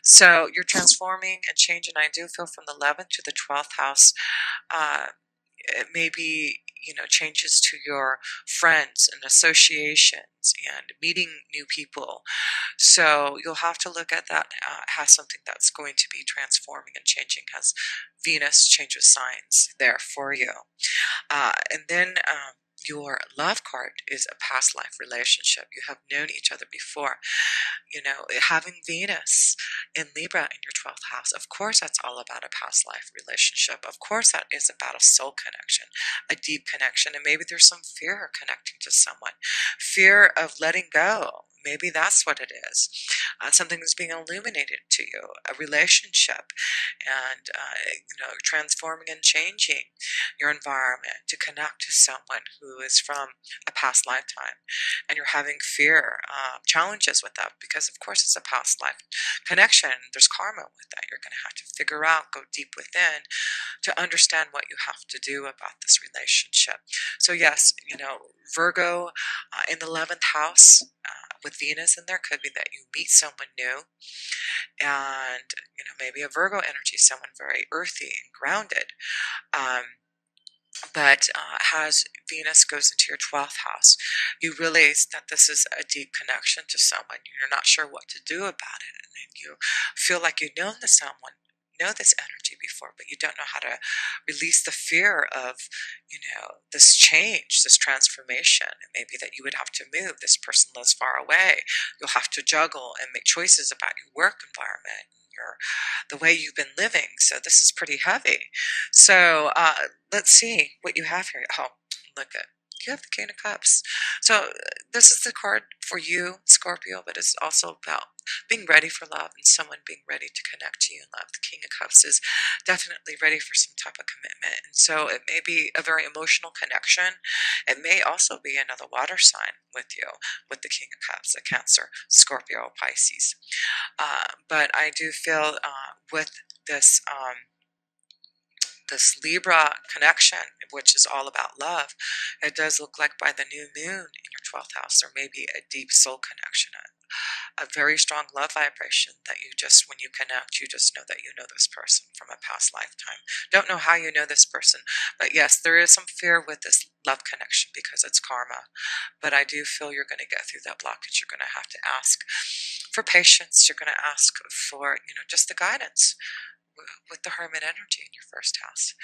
So you're transforming and changing. I do feel from the 11th to the 12th house. Uh, it may be, changes to your friends and associations and meeting new people. So you'll have to look at that as something that's going to be transforming and changing, as Venus changes signs there for you. And then your love card is a past life relationship. You have known each other before. Having Venus in Libra in your 12th house, of course, that's all about a past life relationship. Of course, that is about a soul connection, a deep connection. And maybe there's some fear connecting to someone, fear of letting go. Maybe that's what it is. Something is being illuminated to you, a relationship, and transforming and changing your environment to connect to someone who is from a past lifetime, and you're having fear, challenges with that, because of course it's a past life connection. There's karma with that. You're going to have to figure out, go deep within to understand what you have to do about this relationship. So yes, Virgo in the 11th house with Venus in there could be that you meet someone new, and maybe a Virgo energy, someone very earthy and grounded. But as Venus goes into your 12th house, you realize that this is a deep connection to someone. You're not sure what to do about it, and then you feel like you know this energy before, but you don't know how to release the fear of, this change, this transformation. And maybe that you would have to move. This person lives far away. You'll have to juggle and make choices about your work environment, the way you've been living. So this is pretty heavy. So let's see what you have here. Oh, look at, you have the King of Cups. So this is the card for you, Scorpio, but it's also about being ready for love and someone being ready to connect to you in love. The King of Cups is definitely ready for some type of commitment. And so it may be a very emotional connection. It may also be another water sign with you, with the King of Cups, a Cancer, Scorpio, Pisces. But I do feel with this this Libra connection, which is all about love, it does look like by the new moon in your 12th house, there may be a deep soul connection, a very strong love vibration that you just, when you connect, you just know that you know this person from a past lifetime. Don't know how you know this person, but yes, there is some fear with this love connection because it's karma. But I do feel you're going to get through that blockage. You're going to have to ask for patience. You're going to ask for, just the guidance with the Hermit energy in your first house.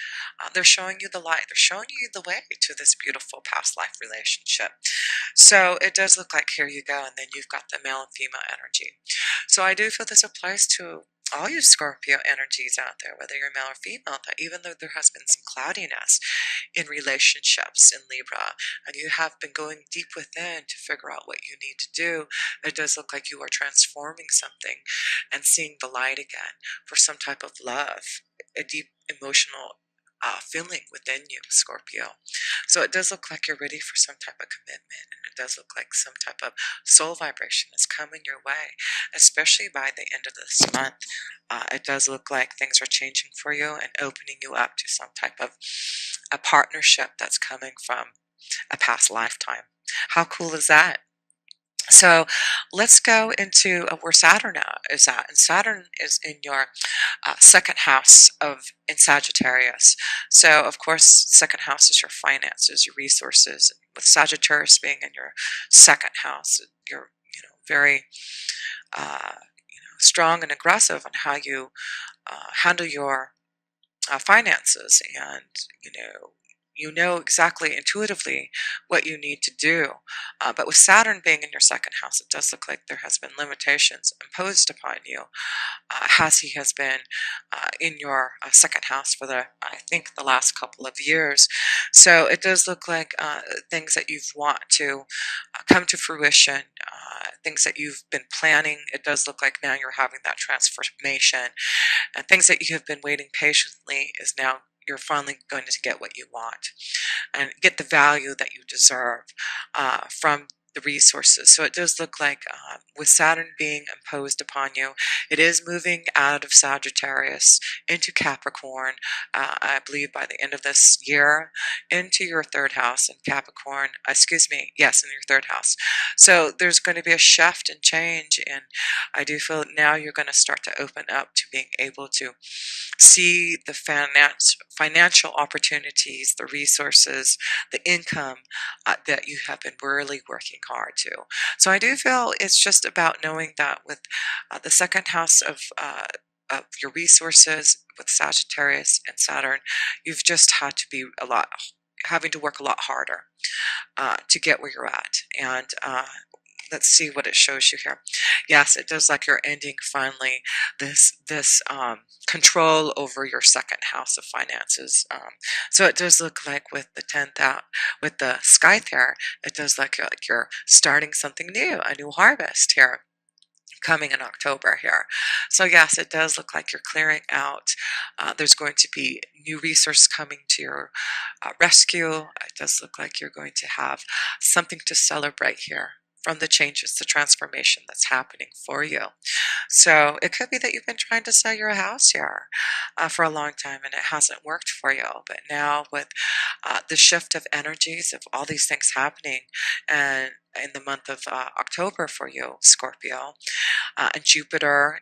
They're showing you the light. They're showing you the way to this beautiful past life relationship. So it does look like, here you go, and then you've got the male and female energy. So I do feel this applies to all you Scorpio energies out there, whether you're male or female, that even though there has been some cloudiness in relationships in Libra, and you have been going deep within to figure out what you need to do, it does look like you are transforming something and seeing the light again for some type of love, a deep emotional feeling within you, Scorpio. So it does look like you're ready for some type of commitment, and it does look like some type of soul vibration is coming your way, especially by the end of this month. It does look like things are changing for you and opening you up to some type of a partnership that's coming from a past lifetime. How cool is that? So let's go into where Saturn is at. And Saturn is in your second house in Sagittarius. So of course, second house is your finances, your resources. And with Sagittarius being in your second house, you're very strong and aggressive on how you handle your finances, and you know exactly intuitively what you need to do. But with Saturn being in your second house, it does look like there has been limitations imposed upon you, as he has been in your second house for I think the last couple of years. So it does look like things that you've want to come to fruition, things that you've been planning. It does look like now you're having that transformation, and things that you have been waiting patiently is now you're finally going to get what you want and get the value that you deserve from the resources. So it does look like with Saturn being imposed upon you, it is moving out of Sagittarius into Capricorn, I believe by the end of this year, into your third house in Capricorn, excuse me, yes, in your third house. So there's going to be a shift and change, and I do feel now you're going to start to open up to being able to see the financial opportunities, the resources, the income that you have been really working hard to. So I do feel it's just about knowing that with the second house of your resources with Sagittarius and Saturn, you've just had to be having to work a lot harder to get where you're at. And let's see what it shows you here. Yes, it does like you're ending finally this control over your second house of finances. So it does look like with the 10th out, with the sky there, it does like you're starting something new, a new harvest here coming in October here. So yes, it does look like you're clearing out. There's going to be new resources coming to your rescue. It does look like you're going to have something to celebrate here from the changes, the transformation that's happening for you. So it could be that you've been trying to sell your house here for a long time and it hasn't worked for you. But now with the shift of energies of all these things happening and in the month of October for you, Scorpio, and Jupiter,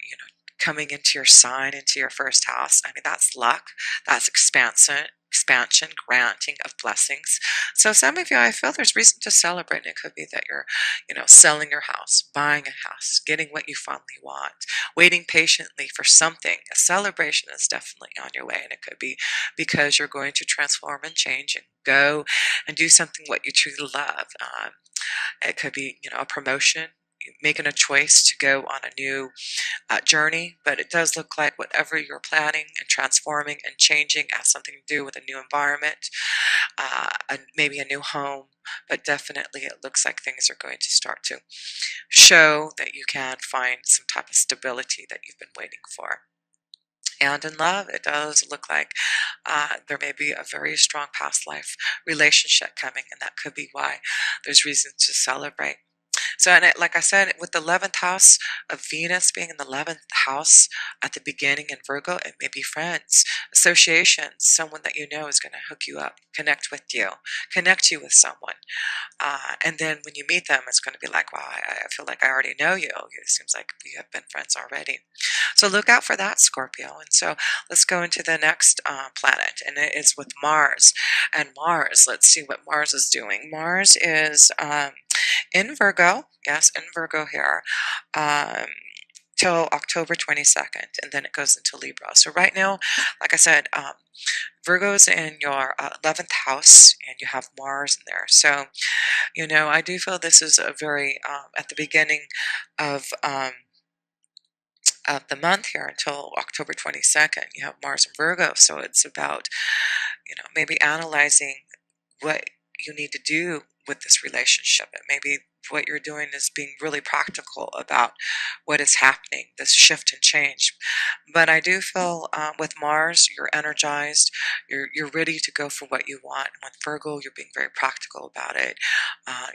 coming into your sign, into your first house. I mean, that's luck, that's expansion, granting of blessings. So some of you, I feel there's reason to celebrate. And it could be that you're, selling your house, buying a house, getting what you finally want, waiting patiently for something. A celebration is definitely on your way, and it could be because you're going to transform and change and go and do something what you truly love. It could be, a promotion, making a choice to go on a new journey, but it does look like whatever you're planning and transforming and changing has something to do with a new environment, maybe a new home, but definitely it looks like things are going to start to show that you can find some type of stability that you've been waiting for. And in love, it does look like there may be a very strong past life relationship coming, and that could be why there's reason to celebrate. So, and like I said, with the 11th house of Venus being in the 11th house at the beginning in Virgo, it may be friends, associations, someone that you know is going to hook you up, connect you with someone. And then when you meet them, it's going to be like, wow, I feel like I already know you. It seems like we have been friends already. So look out for that, Scorpio. And so let's go into the next planet, and it is with Mars. And Mars, let's see what Mars is doing. Mars is in Virgo, yes, in Virgo here, till October 22nd, and then it goes into Libra. So right now, like I said, Virgo's in your 11th house, and you have Mars in there. So, I do feel this is a very, at the beginning of the month here until October 22nd, you have Mars in Virgo. So it's about, maybe analyzing what you need to do with this relationship. And maybe what you're doing is being really practical about what is happening, this shift and change. But I do feel with Mars, you're energized, you're ready to go for what you want. And with Virgo, you're being very practical about it.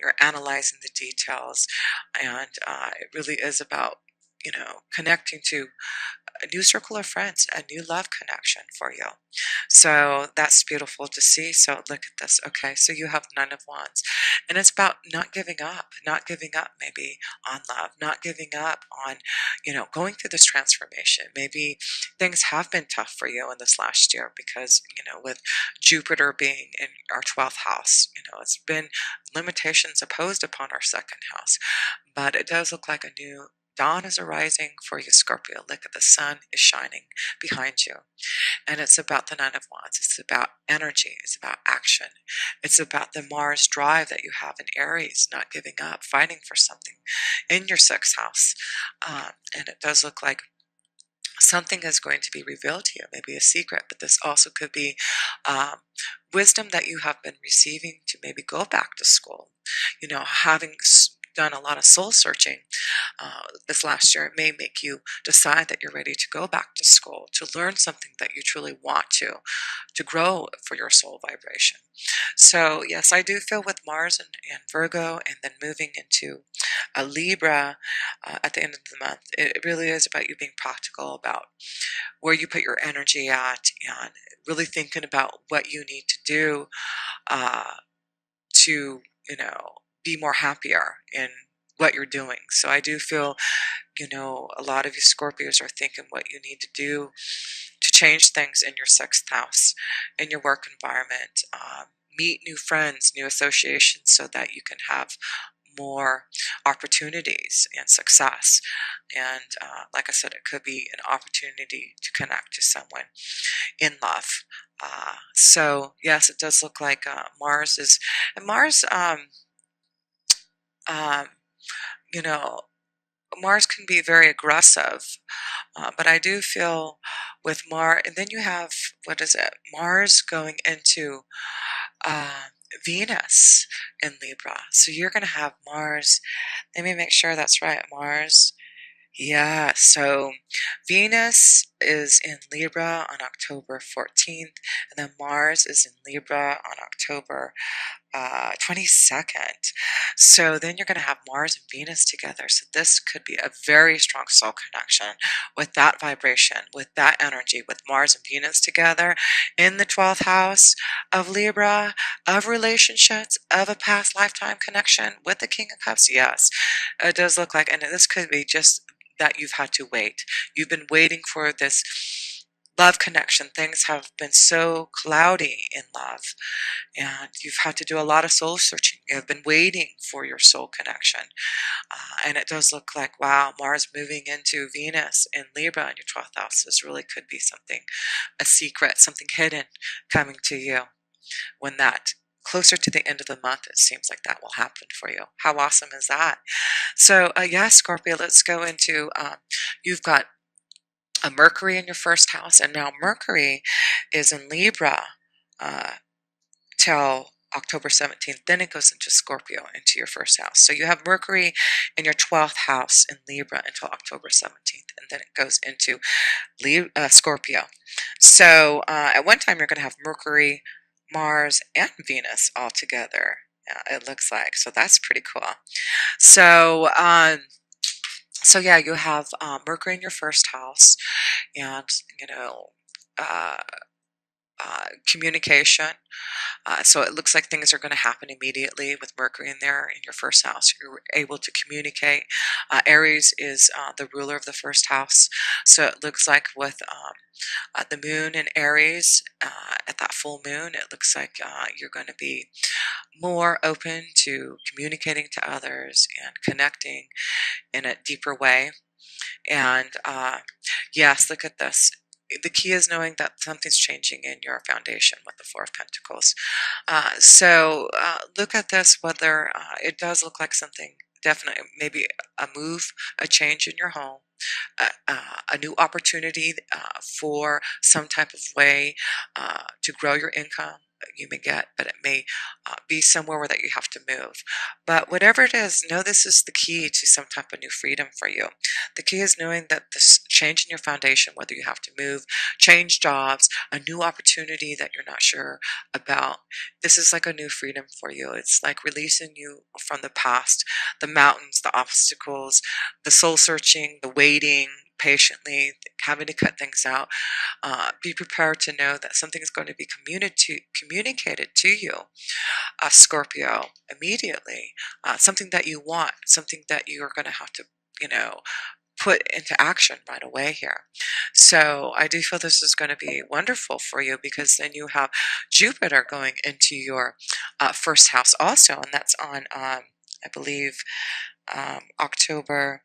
You're analyzing the details, and it really is about connecting to a new circle of friends, a new love connection for you. So that's beautiful to see. So look at this. Okay, so you have Nine of Wands, and it's about not giving up maybe on love, not giving up on, going through this transformation. Maybe things have been tough for you in this last year because, with Jupiter being in our 12th house, it's been limitations imposed upon our second house, but it does look like a new dawn is arising for you, Scorpio. Look at the sun is shining behind you. And it's about the Nine of Wands. It's about energy. It's about action. It's about the Mars drive that you have in Aries, not giving up, fighting for something in your sixth house. And it does look like something is going to be revealed to you, maybe a secret, but this also could be wisdom that you have been receiving to maybe go back to school, having done a lot of soul searching this last year, it may make you decide that you're ready to go back to school, to learn something that you truly want to grow for your soul vibration. So, yes, I do feel with Mars and Virgo, and then moving into a Libra at the end of the month, it really is about you being practical about where you put your energy at and really thinking about what you need to do uh, to, be more happier in what you're doing. So I do feel, a lot of you Scorpios are thinking what you need to do to change things in your sixth house, in your work environment. Meet new friends, new associations, so that you can have more opportunities and success. And like I said, it could be an opportunity to connect to someone in love. So yes, it does look like Mars is, and Mars, um, you know, Mars can be very aggressive, but I do feel with Mars, and then you have, what is it? Mars going into uh, Venus in Libra. So you're going to have Mars. Let me make sure that's right. Mars. Yeah, so Venus is in Libra on October 14th, and then Mars is in Libra on October 22nd. So then you're going to have Mars and Venus together. So this could be a very strong soul connection with that vibration, with that energy, with Mars and Venus together in the 12th house of Libra, of relationships, of a past lifetime connection with the King of Cups. Yes, it does look like, and this could be just that you've had to wait. You've been waiting for this love connection. Things have been so cloudy in love, and you've had to do a lot of soul searching. You have been waiting for your soul connection. And it does look like, wow, Mars moving into Venus in Libra in your 12th house. This really could be something, a secret, something hidden coming to you. When that closer to the end of the month, it seems like that will happen for you. How awesome is that? So, yeah, Scorpio, let's go into, you've got a Mercury in your first house, and now Mercury is in Libra uh, till October 17th. Then it goes into Scorpio, into your first house. So you have Mercury in your 12th house in Libra until October 17th, and then it goes into Scorpio. So at one time, you're going to have Mercury, Mars, and Venus all together. Yeah, it looks like. So that's pretty cool. So, so yeah, you have Mercury in your first house, and uh, communication. So it looks like things are going to happen immediately with Mercury in there in your first house. You're able to communicate. Aries is the ruler of the first house, so it looks like with the moon in Aries at that full moon, it looks like you're going to be more open to communicating to others and connecting in a deeper way. And yes, look at this. The key is knowing that something's changing in your foundation with the Four of Pentacles. So look at this, whether it does look like something, definitely, maybe a move, a change in your home, a new opportunity for some type of way to grow your income. You may get, but it may be somewhere where that you have to move. But whatever it is, know this is the key to some type of new freedom for you. The key is knowing that this change in your foundation, whether you have to move, change jobs, a new opportunity that you're not sure about, this is like a new freedom for you. It's like releasing you from the past, the mountains, the obstacles, the soul searching, the waiting patiently, having to cut things out. Be prepared to know that something is going to be communicated to you, Scorpio, immediately. Something that you want, something that you are going to have to, put into action right away here. So I do feel this is going to be wonderful for you, because then you have Jupiter going into your first house also, and that's on, I believe, October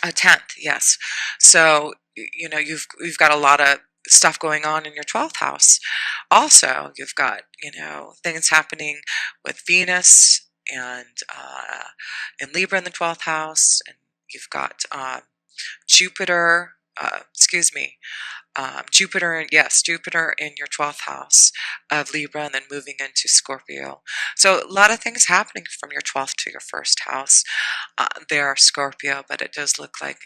10th. Yes. So you've got a lot of stuff going on in your 12th house. Also, you've got things happening with Venus and in Libra in the 12th house, and you've got Jupiter excuse me, Jupiter, yes, Jupiter in your 12th house of Libra and then moving into Scorpio. So a lot of things happening from your 12th to your first house. There, Scorpio, but it does look like,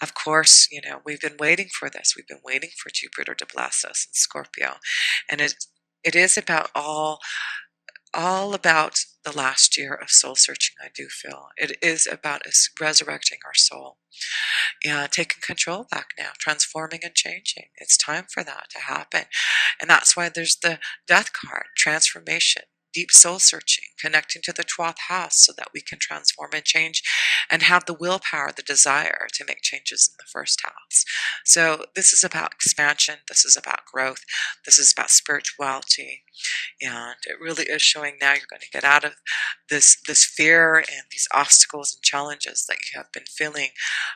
of course, we've been waiting for this. We've been waiting for Jupiter to bless us in Scorpio. And it is about all about the last year of soul searching, I do feel. It is about us resurrecting our soul. Yeah, taking control back now, transforming and changing. It's time for that to happen. And that's why there's the death card, transformation, deep soul searching, connecting to the 12th house so that we can transform and change and have the willpower, the desire to make changes in the first house. So this is about expansion. This is about growth. This is about spirituality. And it really is showing now you're going to get out of this fear and these obstacles and challenges that you have been feeling,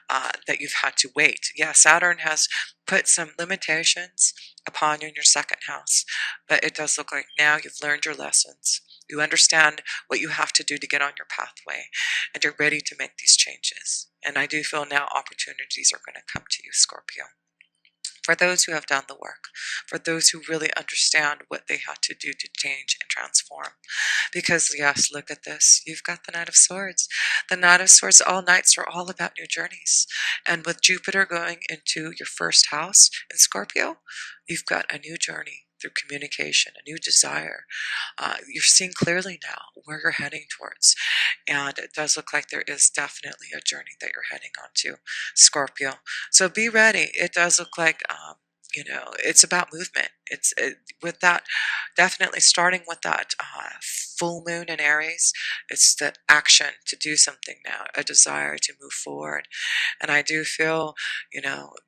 that you've had to wait. Yeah, Saturn has put some limitations upon you in your second house, but it does look like now you've learned your lessons. You understand what you have to do to get on your pathway, and you're ready to make these changes. And I do feel now opportunities are going to come to you, Scorpio. For those who have done the work, for those who really understand what they had to do to change and transform. Because, yes, look at this. You've got the Knight of Swords. The Knight of Swords, all nights are all about new journeys. And with Jupiter going into your first house in Scorpio, you've got a new journey through communication, a new desire. You're seeing clearly now where you're heading towards. And it does look like there is definitely a journey that you're heading onto, Scorpio. So be ready. It does look like, it's about movement. With that, definitely starting with that full moon in Aries. It's the action to do something now, a desire to move forward. And I do feel,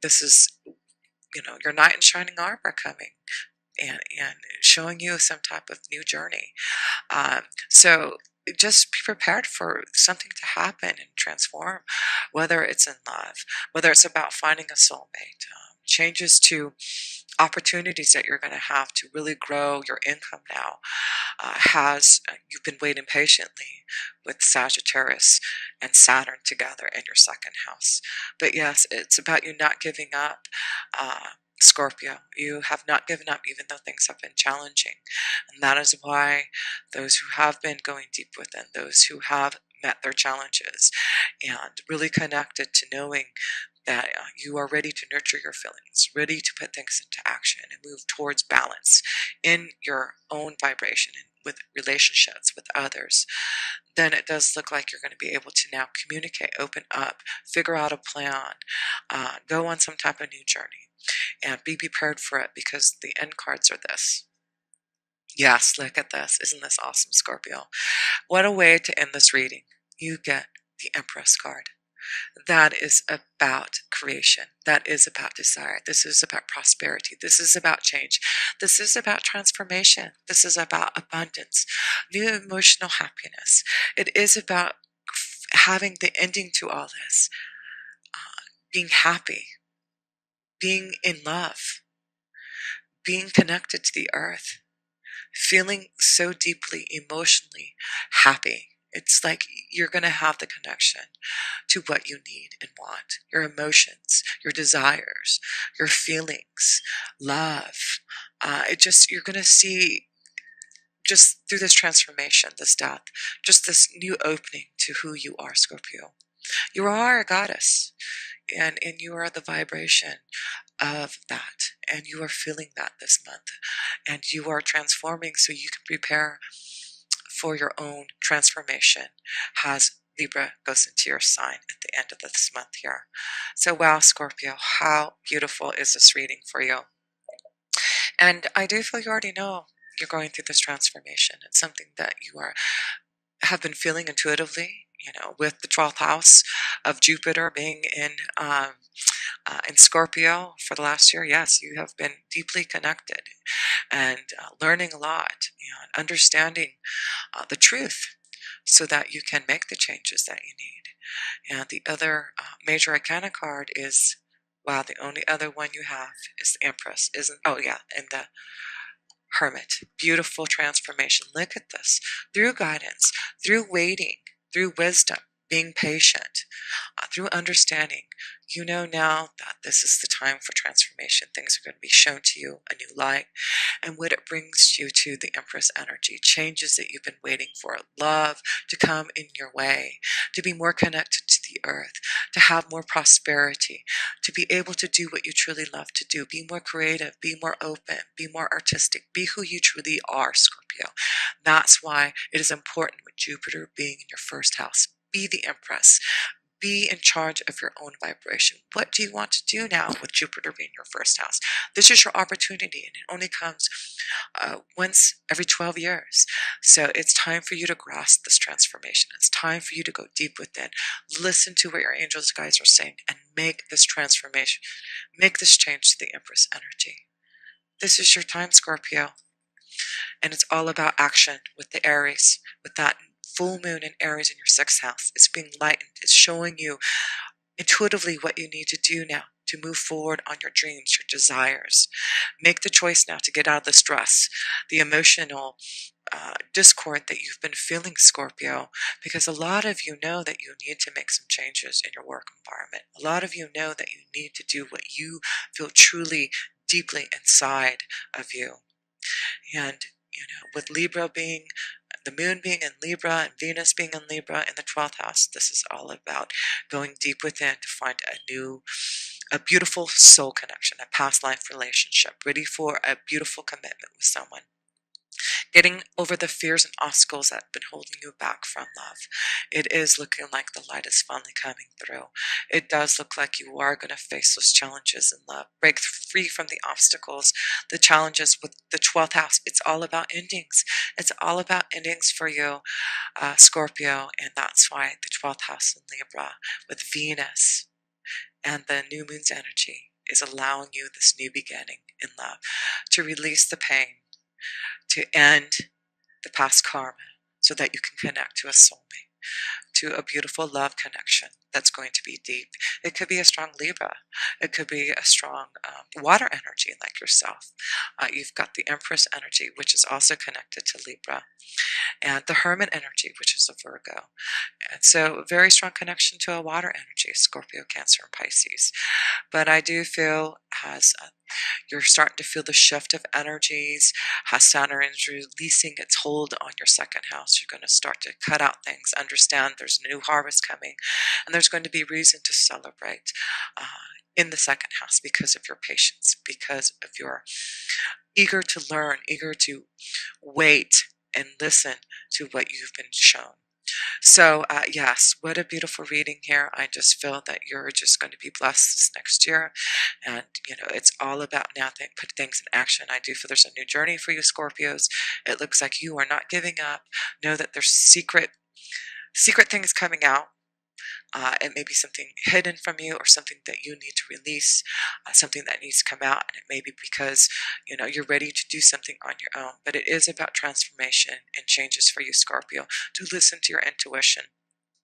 this is, your knight in shining armor coming and showing you some type of new journey. So just be prepared for something to happen and transform, whether it's in love, whether it's about finding a soulmate, changes to opportunities that you're going to have to really grow your income now. You've been waiting patiently with Sagittarius and Saturn together in your second house. But yes, it's about you not giving up. Scorpio, you have not given up even though things have been challenging. And that is why those who have been going deep within, those who have met their challenges and really connected to knowing that you are ready to nurture your feelings, ready to put things into action and move towards balance in your own vibration and with relationships with others, then it does look like you're going to be able to now communicate, open up, figure out a plan, go on some type of new journey, and be prepared for it because the end cards are this. Yes, look at this. Isn't this awesome, Scorpio? What a way to end this reading. You get the Empress card. That is about creation. That is about desire. This is about prosperity. This is about change. This is about transformation. This is about abundance, new emotional happiness. It is about having the ending to all this, being happy, being in love, being connected to the earth, feeling so deeply emotionally happy. It's like you're going to have the connection to what you need and want, your emotions, your desires, your feelings, love. You're going to see just through this transformation, this death, just this new opening to who you are, Scorpio. You are a goddess, and you are the vibration of that, and you are feeling that this month, and you are transforming so you can prepare for your own transformation as Libra goes into your sign at the end of this month here. So wow, Scorpio, how beautiful is this reading for you? And I do feel you already know you're going through this transformation. It's something that you have been feeling intuitively, with the 12th house of Jupiter being in Scorpio for the last year. Yes, you have been deeply connected and learning a lot and understanding the truth so that you can make the changes that you need. And the other major arcana card is, wow, the only other one you have is the Empress, isn't? Oh yeah, and the Hermit. Beautiful transformation. Look at this. Through guidance, through waiting, through wisdom, being patient, through understanding. You know now that this is the time for transformation. Things are going to be shown to you a new light. And what it brings you to the Empress energy, changes that you've been waiting for, love to come in your way, to be more connected to the earth, to have more prosperity, to be able to do what you truly love to do, be more creative, be more open, be more artistic, be who you truly are, Scorpio. That's why it is important with Jupiter being in your first house. Be the Empress. Be in charge of your own vibration. What do you want to do now with Jupiter being your first house? This is your opportunity, and it only comes once every 12 years. So it's time for you to grasp this transformation. It's time for you to go deep within, listen to what your angels, guides are saying, and make this transformation, make this change to the Empress energy. This is your time, Scorpio. And it's all about action with the Aries, with that full moon in Aries in your sixth house. It's being lightened. It's showing you intuitively what you need to do now to move forward on your dreams, your desires. Make the choice now to get out of the stress, the emotional discord that you've been feeling, Scorpio, because a lot of you know that you need to make some changes in your work environment. A lot of you know that you need to do what you feel truly, deeply inside of you. And, with Libra being, the moon being in Libra and Venus being in Libra in the 12th house, this is all about going deep within to find a beautiful soul connection, a past life relationship, ready for a beautiful commitment with someone. Getting over the fears and obstacles that have been holding you back from love. It is looking like the light is finally coming through. It does look like you are going to face those challenges in love. Break free from the obstacles, the challenges with the 12th house. It's all about endings. It's all about endings for you, Scorpio. And that's why the 12th house in Libra with Venus and the new moon's energy is allowing you this new beginning in love, to release the pain, to end the past karma, so that you can connect to a soulmate, to a beautiful love connection that's going to be deep. It could be a strong Libra. It could be a strong water energy like yourself. You've got the Empress energy, which is also connected to Libra, and the Hermit energy, which is a Virgo. And so a very strong connection to a water energy, Scorpio, Cancer, and Pisces. But I do feel as you're starting to feel the shift of energies, how Saturn is releasing its hold on your second house. You're going to start to cut out things, understand there's a new harvest coming, and there's going to be reason to celebrate in the second house because of your patience, because of your eager to learn, eager to wait and listen to what you've been shown. So, yes, what a beautiful reading here. I just feel that you're just going to be blessed this next year. And, it's all about now put things in action. I do feel there's a new journey for you, Scorpios. It looks like you are not giving up. Know that there's secret things coming out. It may be something hidden from you or something that you need to release, something that needs to come out. And it may be because, you're ready to do something on your own. But it is about transformation and changes for you, Scorpio, to listen to your intuition.